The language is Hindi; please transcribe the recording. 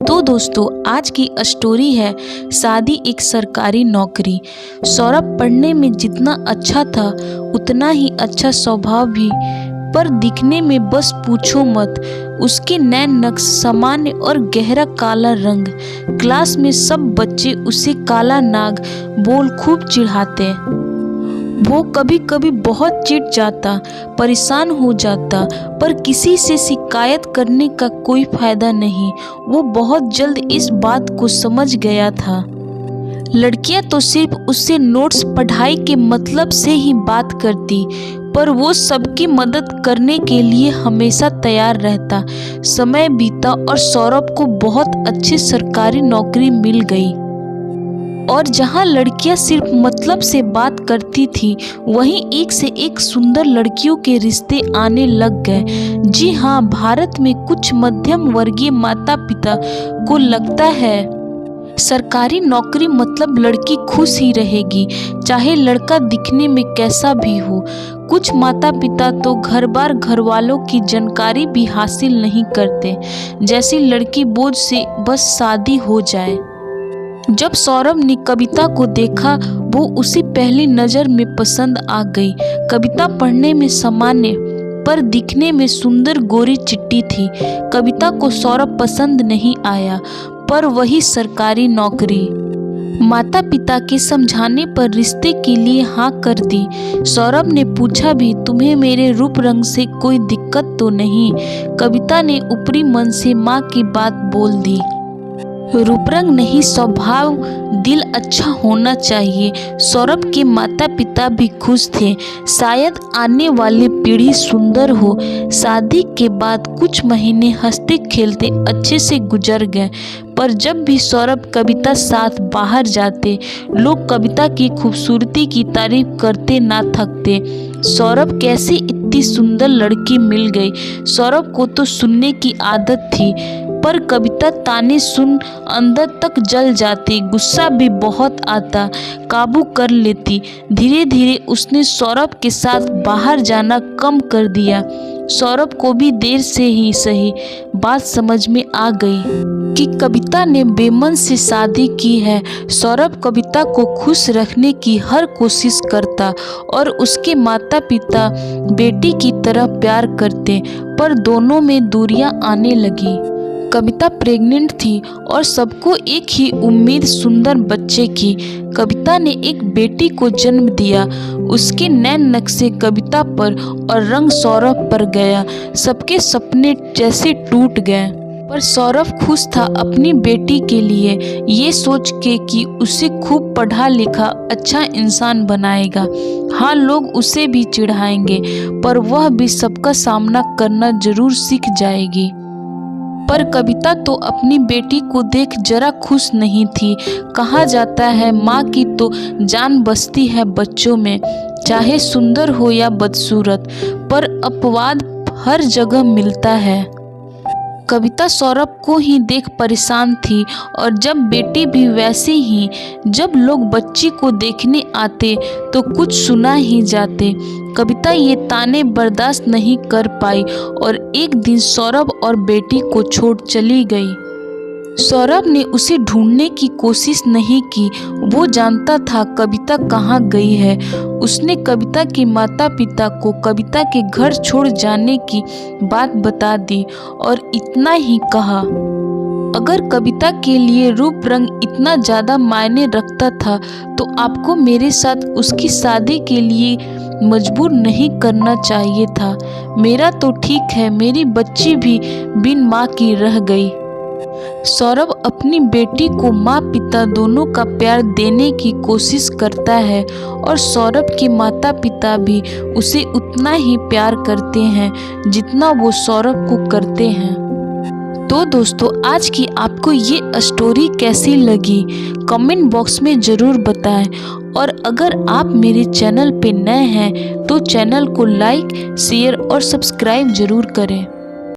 तो दोस्तों आज की स्टोरी है शादी एक सरकारी नौकरी। सौरभ पढ़ने में जितना अच्छा था उतना ही अच्छा स्वभाव भी, पर दिखने में बस पूछो मत। उसके नैन नक्श सामान्य और गहरा काला रंग। क्लास में सब बच्चे उसे काला नाग बोल खूब चिढ़ाते। वो कभी कभी बहुत चिढ़ जाता, परेशान हो जाता, पर किसी से शिकायत करने का कोई फायदा नहीं। वो बहुत जल्द इस बात को समझ गया था। लड़कियां तो सिर्फ उससे नोट्स पढ़ाई के मतलब से ही बात करती, पर वो सबकी मदद करने के लिए हमेशा तैयार रहता। समय बीता और सौरभ को बहुत अच्छी सरकारी नौकरी मिल गई। और जहां लड़कियां सिर्फ मतलब से बात करती थी, वहीं एक से एक सुंदर लड़कियों के रिश्ते आने लग गए। जी हाँ, भारत में कुछ मध्यम वर्गीय माता पिता को लगता है सरकारी नौकरी मतलब लड़की खुश ही रहेगी, चाहे लड़का दिखने में कैसा भी हो। कुछ माता पिता तो घर बार घर वालों की जानकारी भी हासिल नहीं करते, जैसी लड़की बोझ से बस शादी हो जाए। जब सौरभ ने कविता को देखा, वो उसे पहली नज़र में पसंद आ गई। कविता पढ़ने में सामान्य पर दिखने में सुंदर गोरी चिट्टी थी। कविता को सौरभ पसंद नहीं आया, पर वही सरकारी नौकरी। माता पिता के समझाने पर रिश्ते के लिए हाँ कर दी। सौरभ ने पूछा भी, तुम्हें मेरे रूप रंग से कोई दिक्कत तो नहीं? कविता ने ऊपरी मन से माँ की बात बोल दी। रूप रंग नहीं, स्वभाव, दिल अच्छा होना चाहिए। सौरभ के माता पिता भी खुश थे, शायद आने वाली पीढ़ी सुंदर हो। शादी के बाद कुछ महीने हंसते खेलते अच्छे से गुजर गए, पर जब भी सौरभ कविता साथ बाहर जाते, लोग कविता की खूबसूरती की तारीफ करते ना थकते। सौरभ कैसे इतनी सुंदर लड़की मिल गई? सौरभ को तो सुनने की आदत थी, पर कविता ताने सुन अंदर तक जल जाती। गुस्सा भी बहुत आता, काबू कर लेती। धीरे धीरे उसने सौरभ के साथ बाहर जाना कम कर दिया। सौरभ को भी देर से ही सही बात समझ में आ गई कि कविता ने बेमन से शादी की है। सौरभ कविता को खुश रखने की हर कोशिश करता और उसके माता पिता बेटी की तरह प्यार करते, पर दोनों में दूरियां आने लगी। कविता प्रेग्नेंट थी और सबको एक ही उम्मीद सुंदर बच्चे की। कविता ने एक बेटी को जन्म दिया। उसके नैन नक्शे कविता पर और रंग सौरभ पर गया। सबके सपने जैसे टूट गए, पर सौरभ खुश था अपनी बेटी के लिए, ये सोच के कि उसे खूब पढ़ा लिखा अच्छा इंसान बनाएगा। हाँ, लोग उसे भी चिढ़ाएंगे, पर वह भी सबका सामना करना जरूर सीख जाएगी। पर कविता तो अपनी बेटी को देख जरा खुश नहीं थी। कहा जाता है माँ की तो जान बसती है बच्चों में, चाहे सुंदर हो या बदसूरत, पर अपवाद हर जगह मिलता है। कविता सौरभ को ही देख परेशान थी, और जब बेटी भी वैसे ही। जब लोग बच्ची को देखने आते तो कुछ सुना ही जाते। कविता ये ताने बर्दाश्त नहीं कर पाई और एक दिन सौरभ और बेटी को छोड़ चली गई। सौरभ ने उसे ढूंढने की कोशिश नहीं की, वो जानता था कविता कहाँ गई है। उसने कविता के माता पिता को कविता के घर छोड़ जाने की बात बता दी और इतना ही कहा, अगर कविता के लिए रूप रंग इतना ज़्यादा मायने रखता था तो आपको मेरे साथ उसकी शादी के लिए मजबूर नहीं करना चाहिए था। मेरा तो ठीक है, मेरी बच्ची भी बिन माँ की रह गई। सौरभ अपनी बेटी को माँ पिता दोनों का प्यार देने की कोशिश करता है, और सौरभ के माता पिता भी उसे उतना ही प्यार करते हैं जितना वो सौरभ को करते हैं। तो दोस्तों आज की आपको ये स्टोरी कैसी लगी कमेंट बॉक्स में ज़रूर बताएं, और अगर आप मेरे चैनल पे नए हैं तो चैनल को लाइक, शेयर और सब्सक्राइब ज़रूर करें।